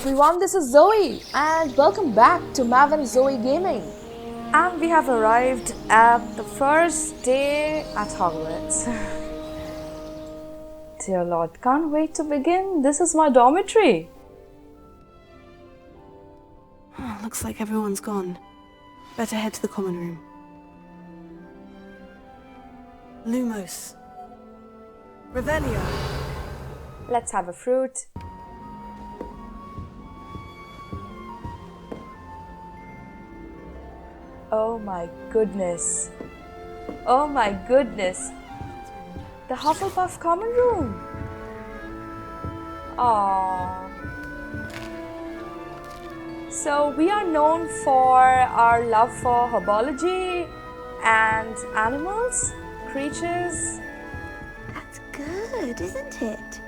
everyone, this is Zoe and welcome back to Mav and Zoe Gaming. And we have arrived at the first day at Hogwarts. Dear Lord, can't wait to begin. This is my dormitory. Looks like everyone's gone. Better head to the common room. Lumos. Revelio. Let's have a fruit. Oh my goodness. Oh my goodness. The Hufflepuff common room. Aww. So we are known for our love for herbology and animals, creatures. That's good, isn't it?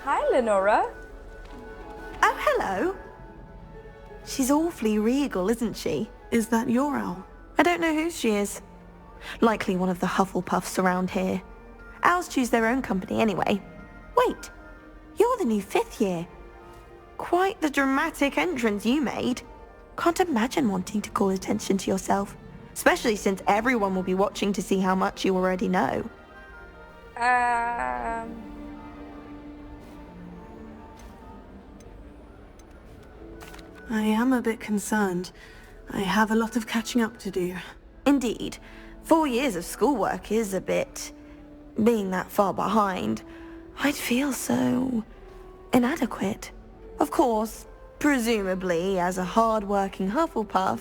Hi, Lenora. Oh, hello. She's awfully regal, isn't she? Is that your owl? I don't know who she is. Likely one of the Hufflepuffs around here. Owls choose their own company anyway. Wait, you're the new 5th year. Quite the dramatic entrance you made. Can't imagine wanting to call attention to yourself, especially since everyone will be watching to see how much you already know. I am a bit concerned. I have a lot of catching up to do. Indeed. 4 years of schoolwork is a bit... being that far behind. I'd feel so... inadequate. Of course, presumably, as a hard-working Hufflepuff,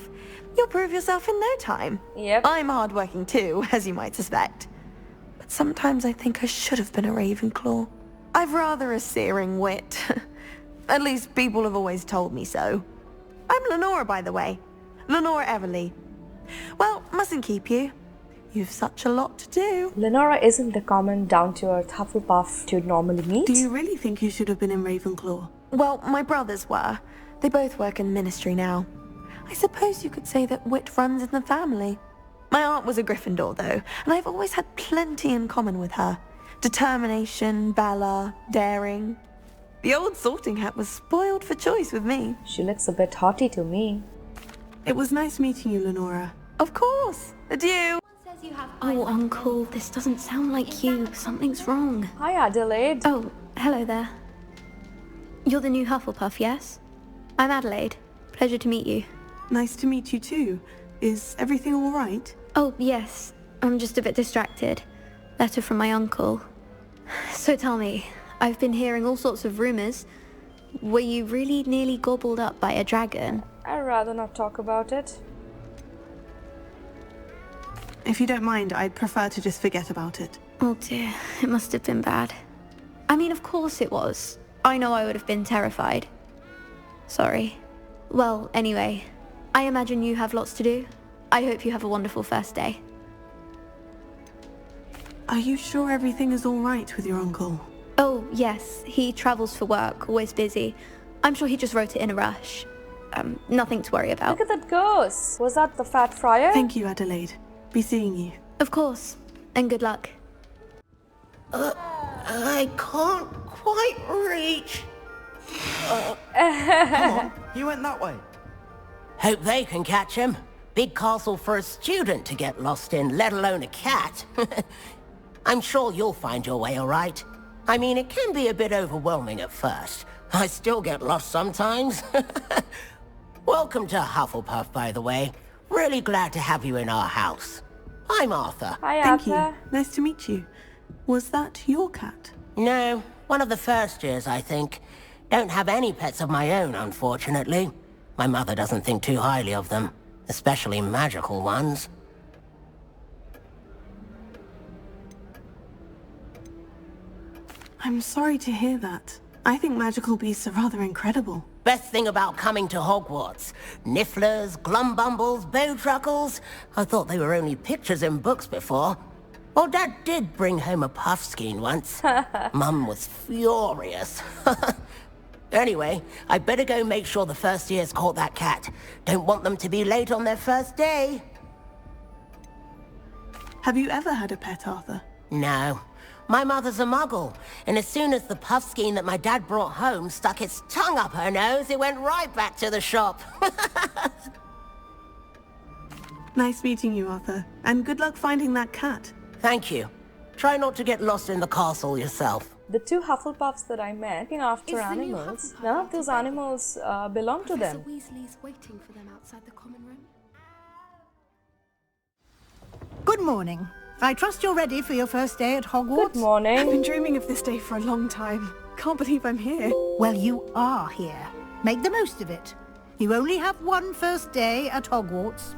you'll prove yourself in no time. Yep. I'm hard-working too, as you might suspect. But sometimes I think I should have been a Ravenclaw. I've rather a searing wit. At least people have always told me so. I'm Lenora, by the way. Lenora Everly. Well, mustn't keep you. You've such a lot to do. Lenora isn't the common down-to-earth Hufflepuff you'd normally meet. Do you really think you should have been in Ravenclaw? Well, my brothers were. They both work in ministry now. I suppose you could say that wit runs in the family. My aunt was a Gryffindor, though, and I've always had plenty in common with her. Determination, valor, daring. The old sorting hat was spoiled for choice with me. She looks a bit haughty to me. It was nice meeting you, Lenora. Of course. Adieu. Oh, Uncle, this doesn't sound like you. Something's wrong. Hi, Adelaide. Oh, hello there. You're the new Hufflepuff, yes? I'm Adelaide. Pleasure to meet you. Nice to meet you too. Is everything all right? Oh, yes. I'm just a bit distracted. Letter from my uncle. So tell me, I've been hearing all sorts of rumors. Were you really nearly gobbled up by a dragon? I'd rather not talk about it. If you don't mind, I'd prefer to just forget about it. Oh dear, it must have been bad. I mean, of course it was. I know I would have been terrified. Sorry. Well, anyway, I imagine you have lots to do. I hope you have a wonderful first day. Are you sure everything is all right with your uncle? Oh, yes. He travels for work, always busy. I'm sure he just wrote it in a rush. Nothing to worry about. Look at that ghost. Was that the Fat Friar? Thank you, Adelaide. Be seeing you. Of course. And good luck. I can't quite reach. Come on, you went that way. Hope they can catch him. Big castle for a student to get lost in, let alone a cat. I'm sure you'll find your way all right. I mean, it can be a bit overwhelming at first. I still get lost sometimes. Welcome to Hufflepuff, by the way. Really glad to have you in our house. I'm Arthur. Hi, Thank Arthur. you. Nice to meet you. Was that your cat? No, one of the first years, I think. Don't have any pets of my own, unfortunately. My mother doesn't think too highly of them, especially magical ones. I'm sorry to hear that. I think magical beasts are rather incredible. Best thing about coming to Hogwarts. Nifflers, glumbumbles, bowtruckles. I thought they were only pictures in books before. Well, Dad did bring home a puffskein once. Mum was furious. Anyway, I'd better go make sure the first years caught that cat. Don't want them to be late on their first day. Have you ever had a pet, Arthur? No. My mother's a muggle, and as soon as the puffskein that my dad brought home stuck its tongue up her nose, it went right back to the shop. Nice meeting you, Arthur. And good luck finding that cat. Thank you. Try not to get lost in the castle yourself. The two Hufflepuffs that I met looking after animals, none of those animals belong to them. Weasley's waiting for them outside the common room. Good morning. I trust you're ready for your first day at Hogwarts? Good morning. I've been dreaming of this day for a long time. Can't believe I'm here. Well, you are here. Make the most of it. You only have one first day at Hogwarts.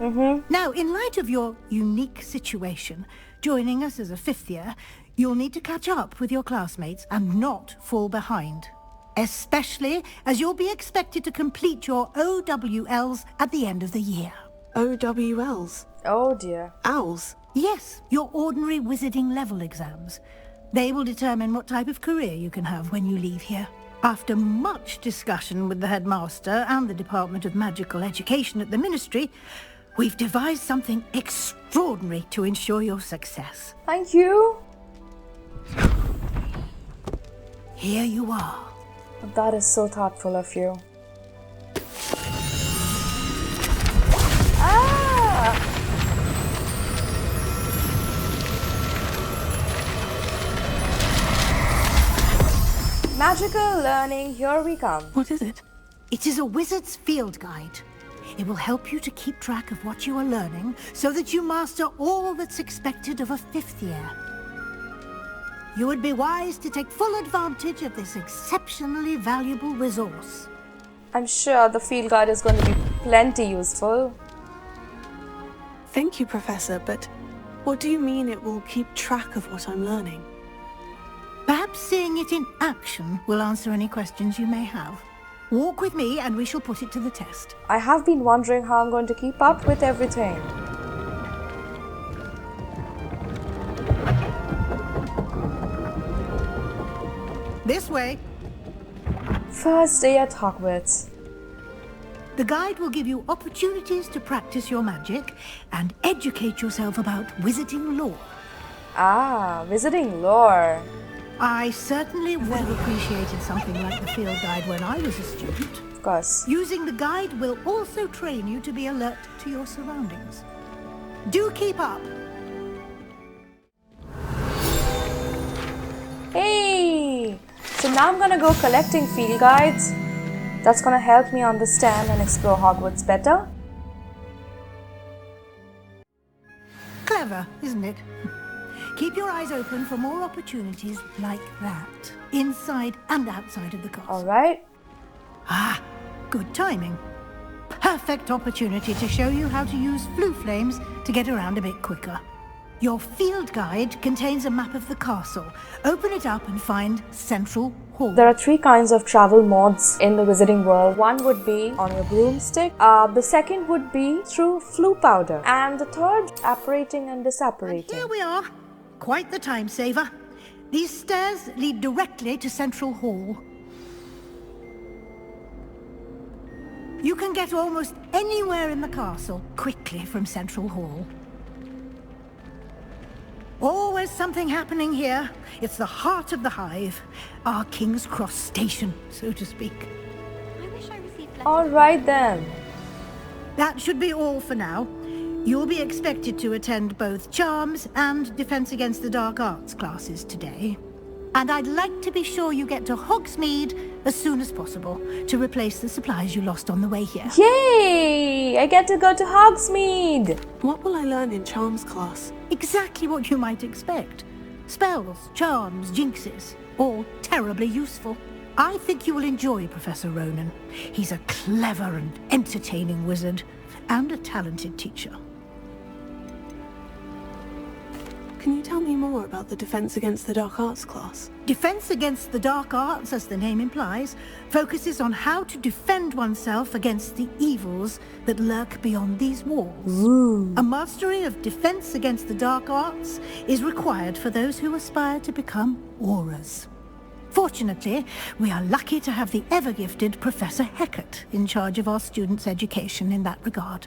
Now, in light of your unique situation, joining us as a fifth year, you'll need to catch up with your classmates and not fall behind. Especially as you'll be expected to complete your OWLs at the end of the year. OWLs? Oh dear. Owls? Yes, your ordinary wizarding level exams. They will determine what type of career you can have when you leave here. After much discussion with the headmaster and the Department of Magical Education at the Ministry, we've devised something extraordinary to ensure your success. Thank you. Here you are. That is so thoughtful of you. Ah! Magical learning, here we come. What is it? It is a wizard's field guide. It will help you to keep track of what you are learning so that you master all that's expected of a fifth year. You would be wise to take full advantage of this exceptionally valuable resource. I'm sure the field guide is going to be plenty useful. Thank you, Professor, but what do you mean it will keep track of what I'm learning? Perhaps seeing it in action will answer any questions you may have. Walk with me and we shall put it to the test. I have been wondering how I'm going to keep up with everything. This way. First day at Hogwarts. The guide will give you opportunities to practice your magic and educate yourself about wizarding lore. Ah, visiting lore. I certainly would have appreciated something like the field guide when I was a student. Of course. Using the guide will also train you to be alert to your surroundings. Do keep up. Hey! So now I'm gonna go collecting field guides. That's gonna help me understand and explore Hogwarts better. Clever, isn't it? Keep your eyes open for more opportunities like that, inside and outside of the castle. Alright. Ah, good timing. Perfect opportunity to show you how to use flue flames to get around a bit quicker. Your field guide contains a map of the castle. Open it up and find Central Hall. There are 3 kinds of travel modes in the wizarding world. One would be on your broomstick, the second would be through flue powder, and the third, apparating and disapparating. Here we are. Quite the time saver. These stairs lead directly to Central Hall. You can get almost anywhere in the castle quickly from Central Hall. Always something happening here. It's the heart of the hive. Our King's Cross station, so to speak. I wish I received letters. Alright then. That should be all for now. You'll be expected to attend both Charms and Defense Against the Dark Arts classes today. And I'd like to be sure you get to Hogsmeade as soon as possible to replace the supplies you lost on the way here. Yay! I get to go to Hogsmeade! What will I learn in Charms class? Exactly what you might expect. Spells, charms, jinxes, all terribly useful. I think you will enjoy Professor Ronan. He's a clever and entertaining wizard, and a talented teacher. Can you tell me more about the Defense Against the Dark Arts class? Defense Against the Dark Arts, as the name implies, focuses on how to defend oneself against the evils that lurk beyond these walls. Ooh. A mastery of Defense Against the Dark Arts is required for those who aspire to become auras. Fortunately, we are lucky to have the ever-gifted Professor Hecat in charge of our students' education in that regard.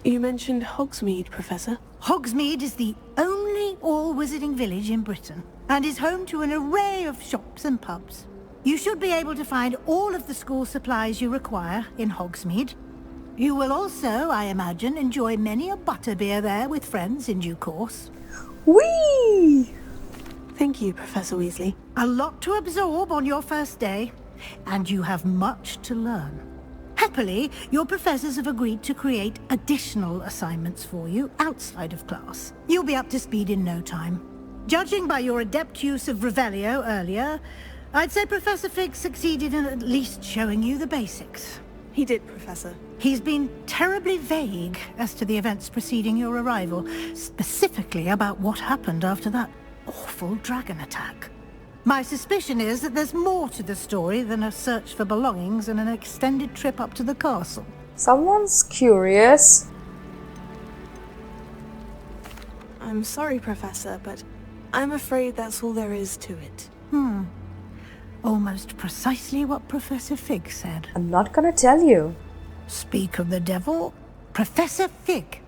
You mentioned Hogsmeade, Professor. Hogsmeade is the only all wizarding village in Britain, and is home to an array of shops and pubs. You should be able to find all of the school supplies you require in Hogsmeade. You will also, I imagine, enjoy many a butterbeer there with friends in due course. Whee! Thank you, Professor Weasley. A lot to absorb on your first day, and you have much to learn. Happily, your professors have agreed to create additional assignments for you outside of class. You'll be up to speed in no time. Judging by your adept use of Revelio earlier, I'd say Professor Fig succeeded in at least showing you the basics. He did, Professor. He's been terribly vague as to the events preceding your arrival, specifically about what happened after that awful dragon attack. My suspicion is that there's more to the story than a search for belongings and an extended trip up to the castle. Someone's curious. I'm sorry, Professor, but I'm afraid that's all there is to it. Almost precisely what Professor Fig said. I'm not gonna tell you. Speak of the devil, Professor Fig.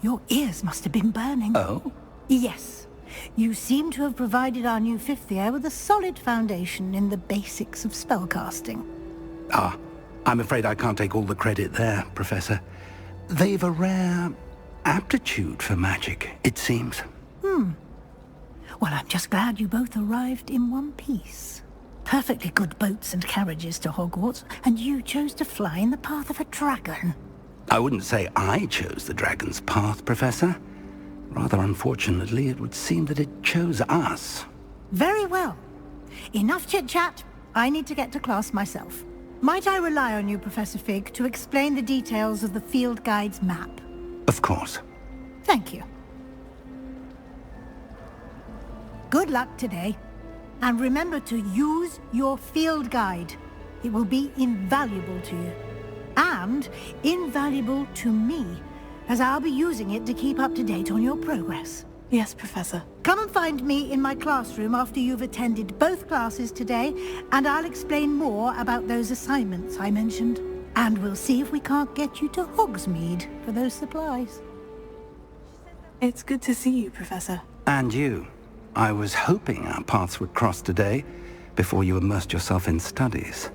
Your ears must have been burning. Oh? Yes. You seem to have provided our new fifth year with a solid foundation in the basics of spellcasting. Ah, I'm afraid I can't take all the credit there, Professor. They've a rare aptitude for magic, it seems. Well, I'm just glad you both arrived in one piece. Perfectly good boats and carriages to Hogwarts, and you chose to fly in the path of a dragon. I wouldn't say I chose the dragon's path, Professor. Rather unfortunately, it would seem that it chose us. Very well. Enough chit-chat. I need to get to class myself. Might I rely on you, Professor Fig, to explain the details of the field guide's map? Of course. Thank you. Good luck today. And remember to use your field guide. It will be invaluable to you. And invaluable to me, as I'll be using it to keep up to date on your progress. Yes, Professor. Come and find me in my classroom after you've attended both classes today, and I'll explain more about those assignments I mentioned. And we'll see if we can't get you to Hogsmeade for those supplies. It's good to see you, Professor. And you. I was hoping our paths would cross today, before you immersed yourself in studies.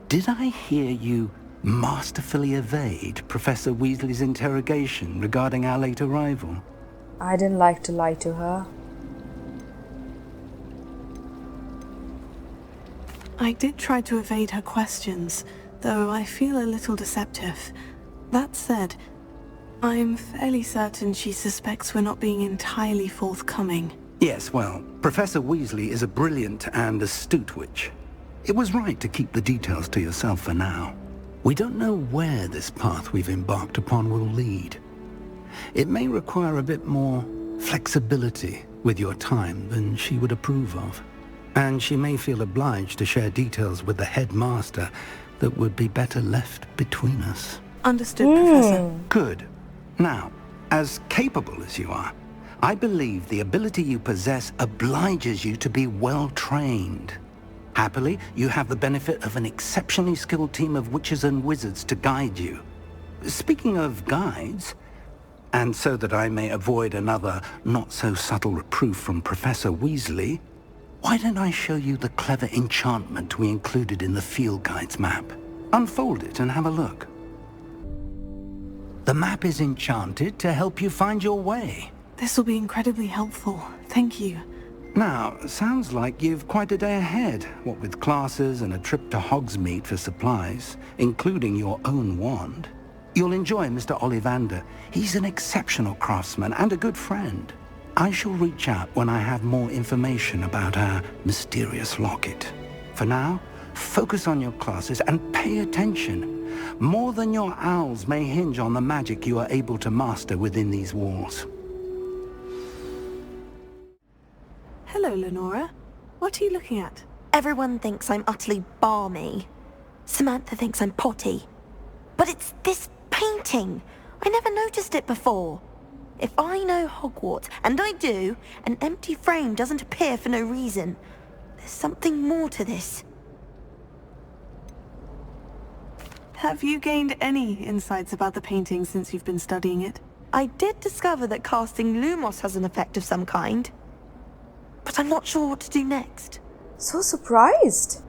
Did I hear you masterfully evade Professor Weasley's interrogation regarding our late arrival? I didn't like to lie to her. I did try to evade her questions, though I feel a little deceptive. That said, I'm fairly certain she suspects we're not being entirely forthcoming. Yes, well, Professor Weasley is a brilliant and astute witch. It was right to keep the details to yourself for now. We don't know where this path we've embarked upon will lead. It may require a bit more flexibility with your time than she would approve of. And she may feel obliged to share details with the headmaster that would be better left between us. Understood, Professor. Good. Now, as capable as you are, I believe the ability you possess obliges you to be well trained. Happily, you have the benefit of an exceptionally skilled team of witches and wizards to guide you. Speaking of guides, and so that I may avoid another not-so-subtle reproof from Professor Weasley, why don't I show you the clever enchantment we included in the field guide's map? Unfold it and have a look. The map is enchanted to help you find your way. This will be incredibly helpful. Thank you. Now, sounds like you've quite a day ahead, what with classes and a trip to Hogsmeade for supplies, including your own wand. You'll enjoy Mr. Ollivander. He's an exceptional craftsman and a good friend. I shall reach out when I have more information about our mysterious locket. For now, focus on your classes and pay attention. More than your owls may hinge on the magic you are able to master within these walls. Hello, Lenora. What are you looking at? Everyone thinks I'm utterly balmy. Samantha thinks I'm potty. But it's this painting. I never noticed it before. If I know Hogwarts, and I do, an empty frame doesn't appear for no reason. There's something more to this. Have you gained any insights about the painting since you've been studying it? I did discover that casting Lumos has an effect of some kind. But I'm not sure what to do next. So surprised.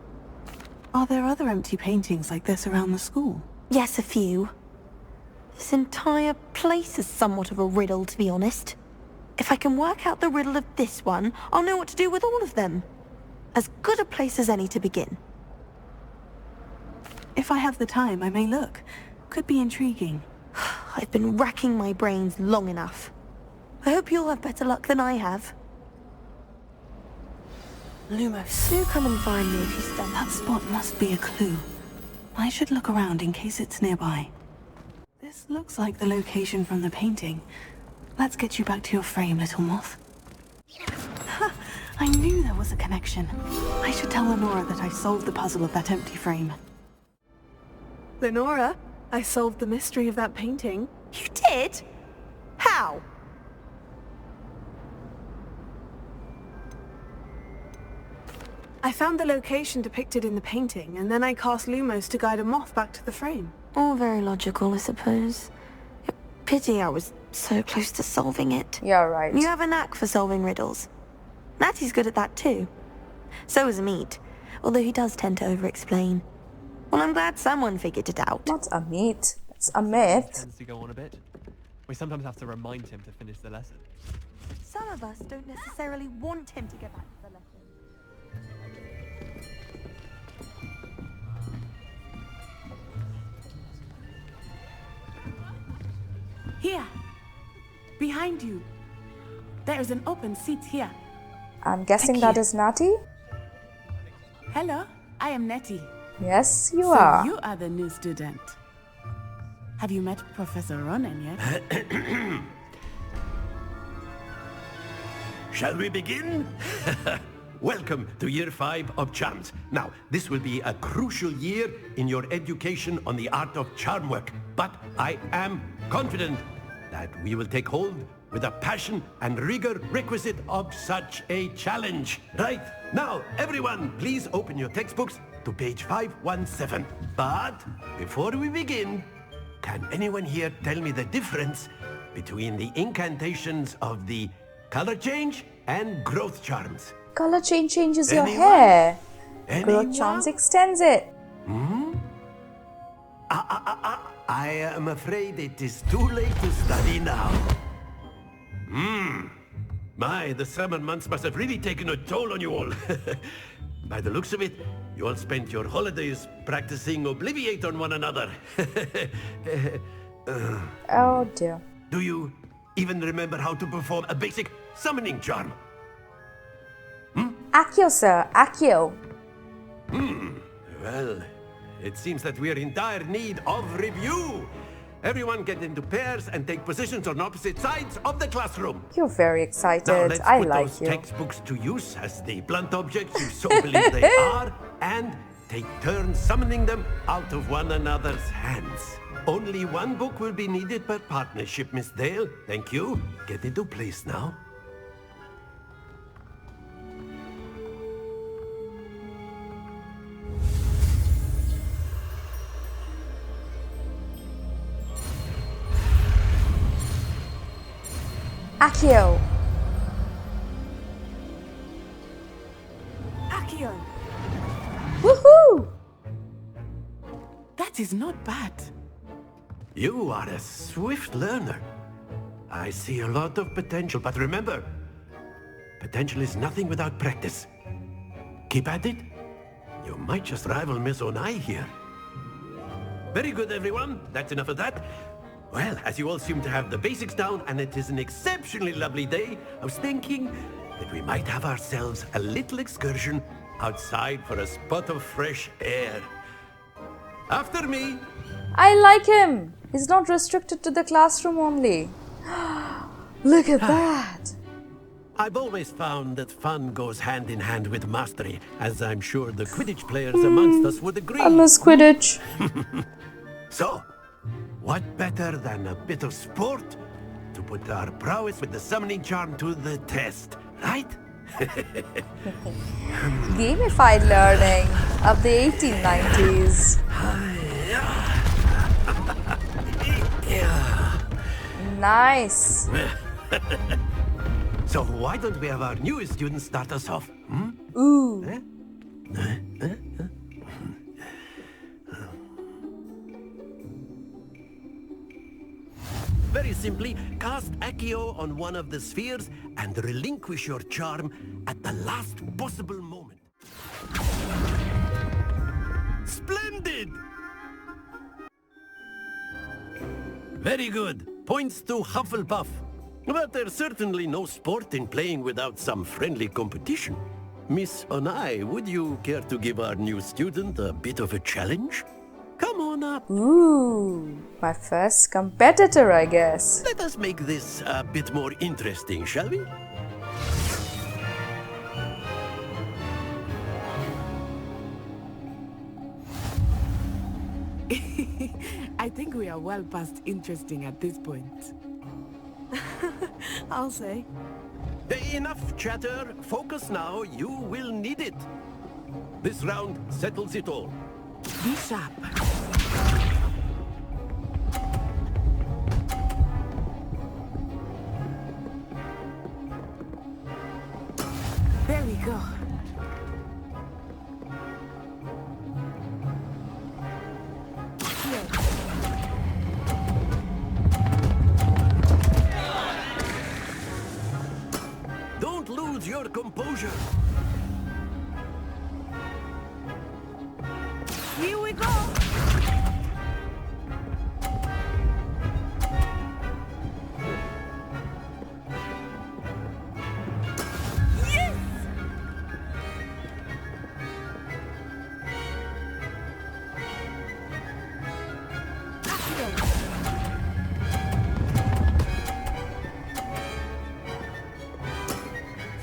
Are there other empty paintings like this around the school? Yes, a few. This entire place is somewhat of a riddle, to be honest. If I can work out the riddle of this one, I'll know what to do with all of them. As good a place as any to begin. If I have the time, I may look. Could be intriguing. I've been racking my brains long enough. I hope you'll have better luck than I have. Lumos, do come and find me if you stumble. That spot must be a clue. I should look around in case it's nearby. This looks like the location from the painting. Let's get you back to your frame, little moth. Ha! I knew there was a connection. I should tell Lenora that I solved the puzzle of that empty frame. Lenora, I solved the mystery of that painting. You did? How? I found the location depicted in the painting, and then I cast Lumos to guide a moth back to the frame. All very logical, I suppose. Pity I was so close to solving it. Yeah, right. You have a knack for solving riddles. Natty's good at that too. So is Amit, although he does tend to over-explain. Well, I'm glad someone figured it out. Not Amit. It's Amit. Tends to go on a bit. We sometimes have to remind him to finish the lesson. Some of us don't necessarily want him to get back to the lesson. Here! Behind you! There is an open seat here. I'm guessing that is Natty? Hello, I am Nettie. Yes, you So are. you are the new student. Have you met Professor Ronan yet? Shall we begin? Welcome to Year 5 of Charms. Now, this will be a crucial year in your education on the art of charm work, but I am confident that we will take hold with the passion and rigor requisite of such a challenge. Right, now, everyone, please open your textbooks to page 517. But before we begin, can anyone here tell me the difference between the incantations of the color change and growth charms? Color change changes your Anyone? hair. Anyone? Growth charms extends it. I am afraid it is too late to study now. My, the summer months must have really taken a toll on you all. By the looks of it, you all spent your holidays practicing Obliviate on one another. Oh dear. Do you even remember how to perform a basic summoning charm? Accio, sir. Accio. Well, it seems that we are in dire need of review. Everyone get into pairs and take positions on opposite sides of the classroom. You're very Now excited. let's I put like those you. textbooks to use as the blunt objects you so believe they are, and take turns summoning them out of one another's hands. Only one book will be needed per partnership, Miss Dale. Thank you. Get into place now. Accio. Accio! Woohoo! That is not bad. You are a swift learner. I see a lot of potential, but remember, potential is nothing without practice. Keep at it. You might just rival Miss Onai here. Very good, everyone. That's enough of that. Well, as you all seem to have the basics down, and it is an exceptionally lovely day, I was thinking that we might have ourselves a little excursion outside for a spot of fresh air. After me. I like him. He's not restricted to the classroom only. Look at that. I've always found that fun goes hand in hand with mastery, as I'm sure the Quidditch players amongst us would agree. I miss Quidditch. So, what better than a bit of sport to put our prowess with the summoning charm to the test, right? Gamified learning of the 1890s. Nice. So why don't we have our newest student start us off? Ooh. Very simply, cast Accio on one of the spheres and relinquish your charm at the last possible moment. Splendid! Very good. Points to Hufflepuff. But there's certainly no sport in playing without some friendly competition. Miss Onai, would you care to give our new student a bit of a challenge? Come on up. Ooh, my first competitor, I guess. Let us make this a bit more interesting, shall we? I think we are well past interesting at this point. I'll say. Enough chatter. Focus now. You will need it. This round settles it all. Be sharp. There we go. Don't lose your composure. Here we go. Yes!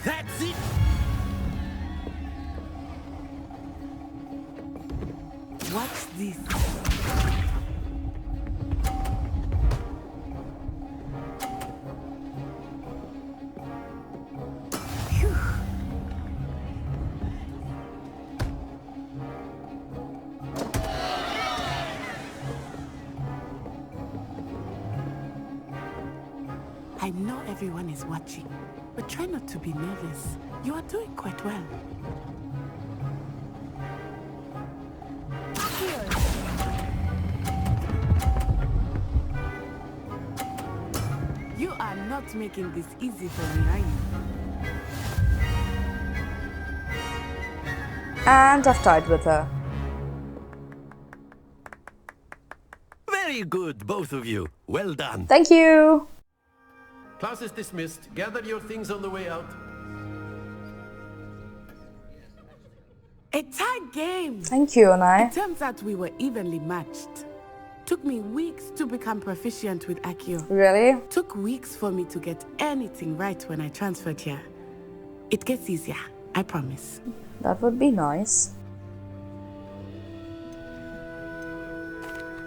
That's it. Watch this. Phew. I know everyone is watching, but try not to be nervous. You are doing quite well. You are not making this easy for me, are you? And I've tied with her. Very good, both of you. Well done. Thank you. Class is dismissed. Gather your things on the way out. A tight game! Thank you, Onai. It turns out we were evenly matched. Took me weeks to become proficient with Accio. Really? Took weeks for me to get anything right when I transferred here. It gets easier, I promise. That would be nice.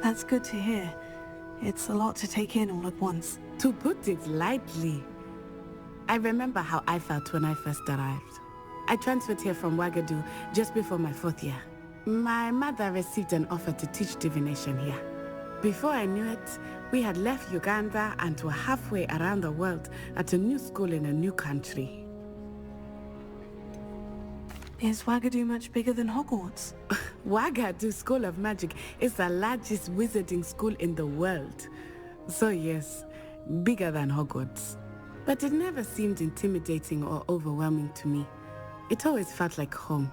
That's good to hear. It's a lot to take in all at once. To put it lightly, I remember how I felt when I first arrived. I transferred here from Wagadu just before my 4th year. My mother received an offer to teach divination here. Before I knew it, we had left Uganda and were halfway around the world at a new school in a new country. Is Wagadu much bigger than Hogwarts? Wagadu School of Magic is the largest wizarding school in the world. So yes, bigger than Hogwarts. But it never seemed intimidating or overwhelming to me. It always felt like home.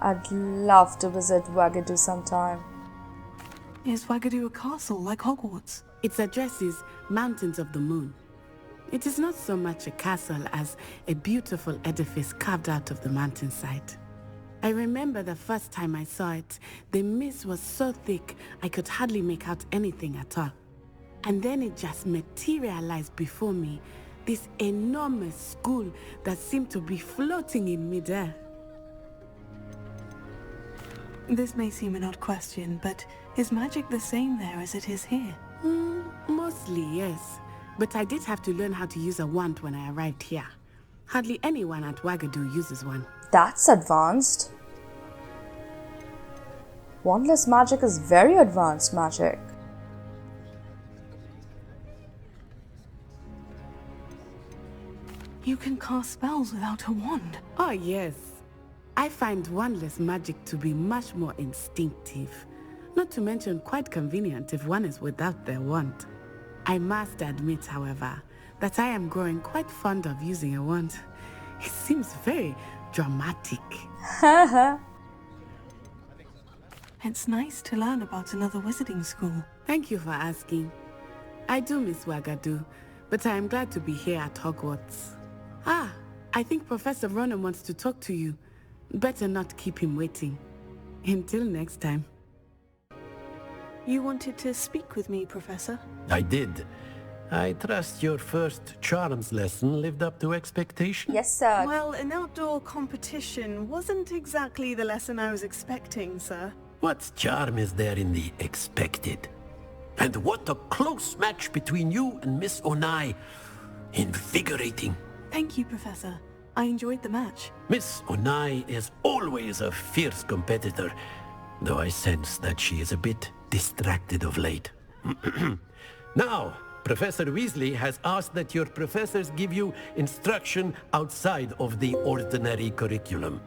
I'd love to visit Wagadu sometime. Is Wagadu a castle like Hogwarts? Its address is Mountains of the Moon. It is not so much a castle as a beautiful edifice carved out of the mountainside. I remember the first time I saw it, the mist was so thick I could hardly make out anything at all. And then it just materialized before me, this enormous school that seemed to be floating in midair. This may seem an odd question, but is magic the same there as it is here? Mostly, yes. But I did have to learn how to use a wand when I arrived here. Hardly anyone at Wagadu uses one. That's advanced. Wandless magic is very advanced magic. You can cast spells without a wand. Oh, yes. I find wandless magic to be much more instinctive. Not to mention quite convenient if one is without their wand. I must admit, however, that I am growing quite fond of using a wand. It seems very dramatic. It's nice to learn about another wizarding school. Thank you for asking. I do miss Wagadu, but I am glad to be here at Hogwarts. Ah, I think Professor Ronan wants to talk to you. Better not keep him waiting. Until next time. You wanted to speak with me, Professor? I did. I trust your first charms lesson lived up to expectation? Yes, sir. Well, an outdoor competition wasn't exactly the lesson I was expecting, sir. What charm is there in the expected? And what a close match between you and Miss Onai. Invigorating. Thank you, Professor. I enjoyed the match. Miss Onai is always a fierce competitor, though I sense that she is a bit distracted of late. Now, Professor Weasley has asked that your professors give you instruction outside of the ordinary curriculum.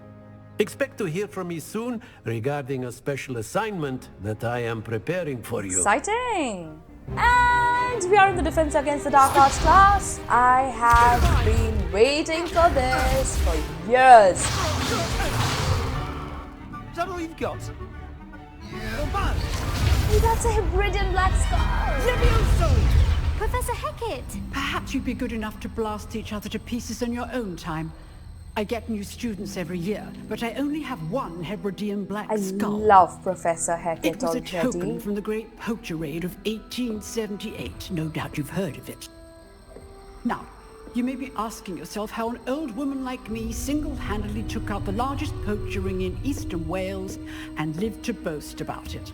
Expect to hear from me soon regarding a special assignment that I am preparing for you. Exciting! And we are in the Defense Against the Dark Arts class. I have been waiting for this for years. Is that all you've got? Hey, that's a Hebridean black scar. Professor Hecat! Perhaps you'd be good enough to blast each other to pieces in your own time. I get new students every year, but I only have one Hebridean black skull. I love Professor Hecat It was a already. token from the Great Poacher Raid of 1878. No doubt you've heard of it. Now, you may be asking yourself how an old woman like me single-handedly took out the largest poacher ring in eastern Wales and lived to boast about it.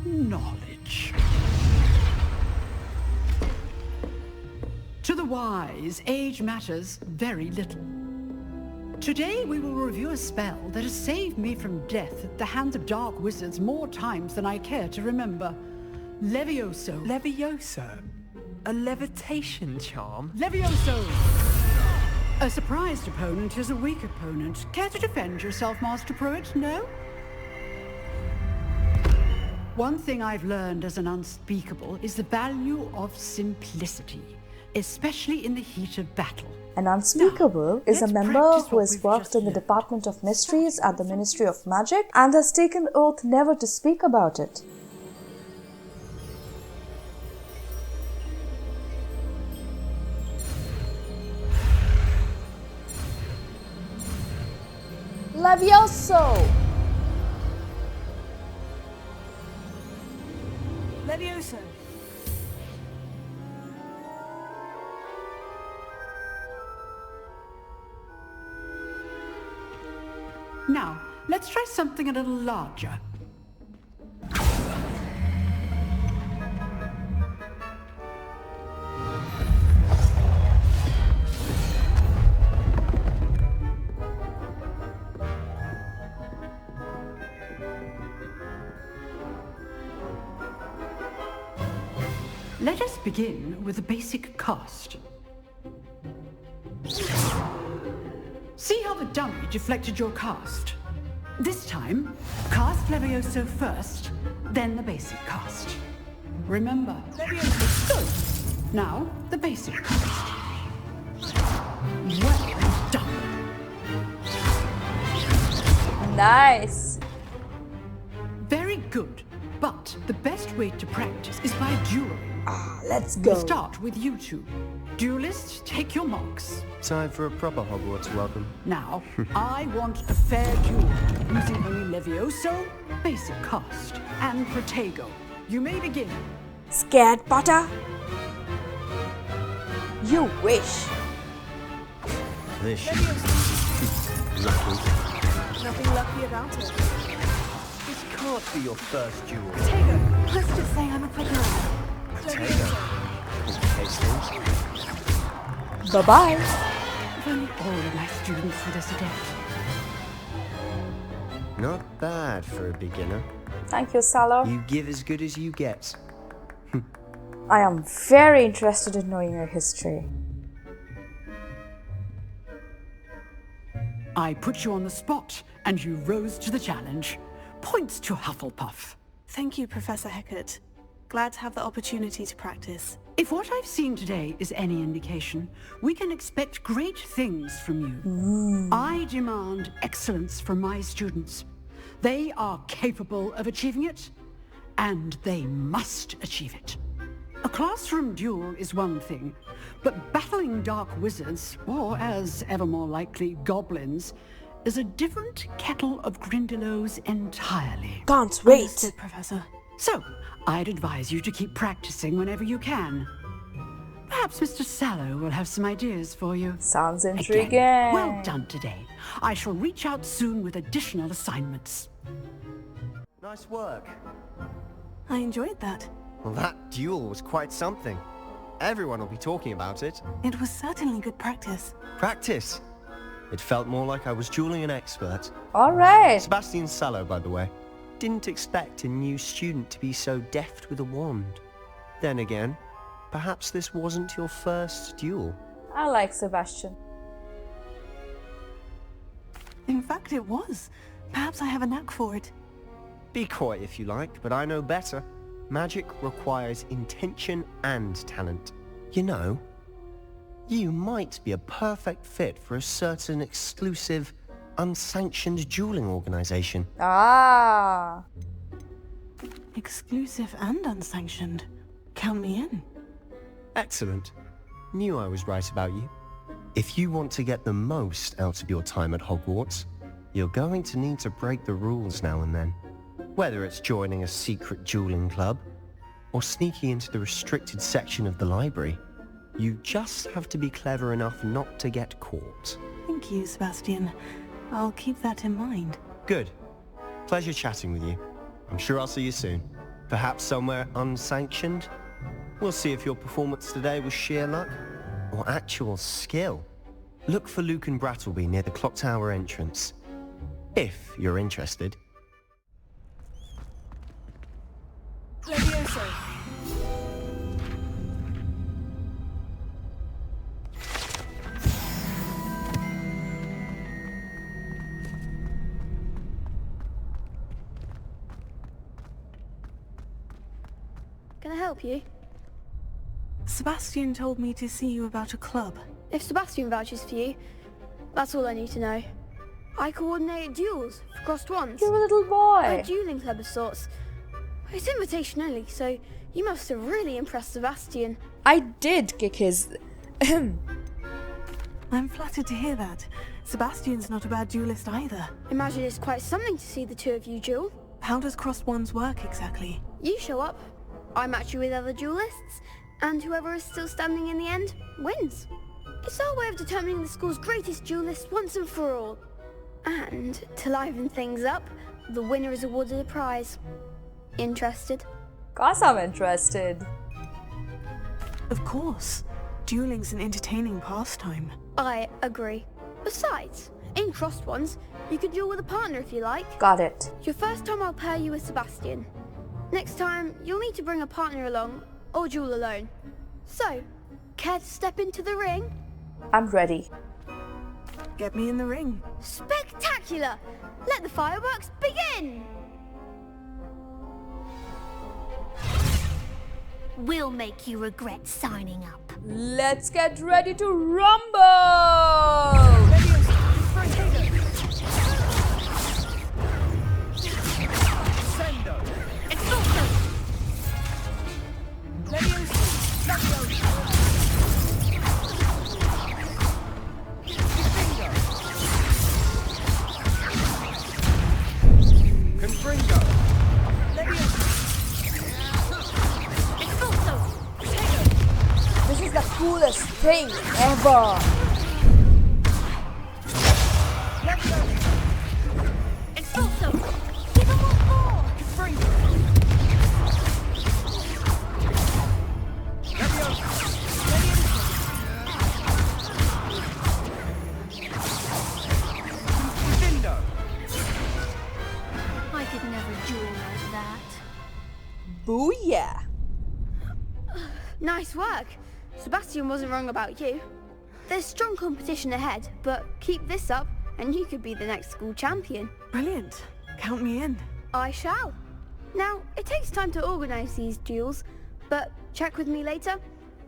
Knowledge. To the wise, age matters very little. Today we will review a spell that has saved me from death at the hands of dark wizards more times than I care to remember. Levioso. Levioso? A levitation charm? Levioso! A surprised opponent is a weak opponent. Care to defend yourself, Master Pruitt? No? One thing I've learned as an unspeakable is the value of simplicity, especially in the heat of battle. An Unspeakable is a let's member practice who what has we've worked just in the learned. Department of Mysteries at the Ministry of Magic and has taken oath never to speak about it. Levioso! Levioso. Now, let's try something a little larger. Let us begin with the basic cast. See how the dummy deflected your cast? This time, cast Levioso first, then the basic cast. Remember, Levioso good. Now, the basic cast. Well done. Nice! Very good. But the best way to practice is by dueling. Let's We'll go. start with you two. Duelists, take your marks. Time for a proper Hogwarts welcome. Now, I want a fair duel, using only Levioso, basic cast, and Protego. You may begin. Scared, Potter? You wish. This Nothing lucky about it. can't be your first duel. Protego, let's just say I'm a quick learner. Potato. Bye-bye. If only all of my students had us adept. Not bad for a beginner. Thank you, Salo. You give as good as you get. I am very interested in knowing your history. I put you on the spot, and you rose to the challenge. Points to Hufflepuff. Thank you, Professor Hecat. Glad to have the opportunity to practice. If what I've seen today is any indication, we can expect great things from you. I demand excellence from my students. They are capable of achieving it, and they must achieve it. A classroom duel is one thing, but battling dark wizards, or as ever more likely, goblins, is a different kettle of Grindylows entirely. Can't wait. Understood, Professor. So, I'd advise you to keep practicing whenever you can. Perhaps Mr. Sallow will have some ideas for you. Sounds intriguing. Again, well done today. I shall reach out soon with additional assignments. Nice work. I enjoyed that. Well, that duel was quite something. Everyone will be talking about it. It was certainly good practice. Practice? It felt more like I was dueling an expert. All right. Sebastian Sallow, by the way. Didn't expect a new student to be so deft with a wand. Then again, perhaps this wasn't your first duel. I like Sebastian. In fact, it was. Perhaps I have a knack for it. Be coy if you like, but I know better. Magic requires intention and talent. You know, you might be a perfect fit for a certain exclusive, unsanctioned dueling organization. Ah. Exclusive and unsanctioned. Count me in. Excellent. Knew I was right about you. If you want to get the most out of your time at Hogwarts, you're going to need to break the rules now and then. Whether it's joining a secret dueling club, or sneaking into the restricted section of the library, you just have to be clever enough not to get caught. Thank you, Sebastian. I'll keep that in mind. Good. Pleasure chatting with you. I'm sure I'll see you soon. Perhaps somewhere unsanctioned? We'll see if your performance today was sheer luck, or actual skill. Look for Luke and Brattleby near the clock tower entrance. If you're interested. Levioso. Can I help you? Sebastian told me to see you about a club. If Sebastian vouches for you, that's all I need to know. I coordinate duels for crossed wands. You're a little boy. A dueling club of sorts. It's invitation only, so you must have really impressed Sebastian. I did kick his... I'm flattered to hear that. Sebastian's not a bad duelist either. Imagine it's quite something to see the two of you duel. How does crossed wands work exactly? You show up, I match you with other duelists, and whoever is still standing in the end wins. It's our way of determining the school's greatest duelist once and for all. And to liven things up, the winner is awarded a prize. Interested? Course I'm interested. Of course. Dueling's an entertaining pastime. I agree. Besides, in crossed ones, you can duel with a partner if you like. Got it. Your first time I'll pair you with Sebastian. Next time, you'll need to bring a partner along, or duel alone. So, care to step into the ring? I'm ready. Get me in the ring. Spectacular! Let the fireworks begin! We'll make you regret signing up. Let's get ready to rumble! This is the coolest thing ever! I could never duel like that. Booyah! Nice work. Sebastian wasn't wrong about you. There's strong competition ahead, but keep this up and you could be the next school champion. Brilliant. Count me in. I shall. Now, it takes time to organise these duels, but check with me later.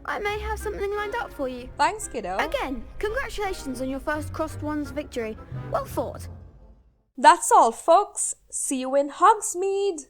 I may have something lined up for you. Thanks, kiddo. Again, congratulations on your first Crossed Wands victory. Well fought. That's all, folks. See you in Hogsmeade.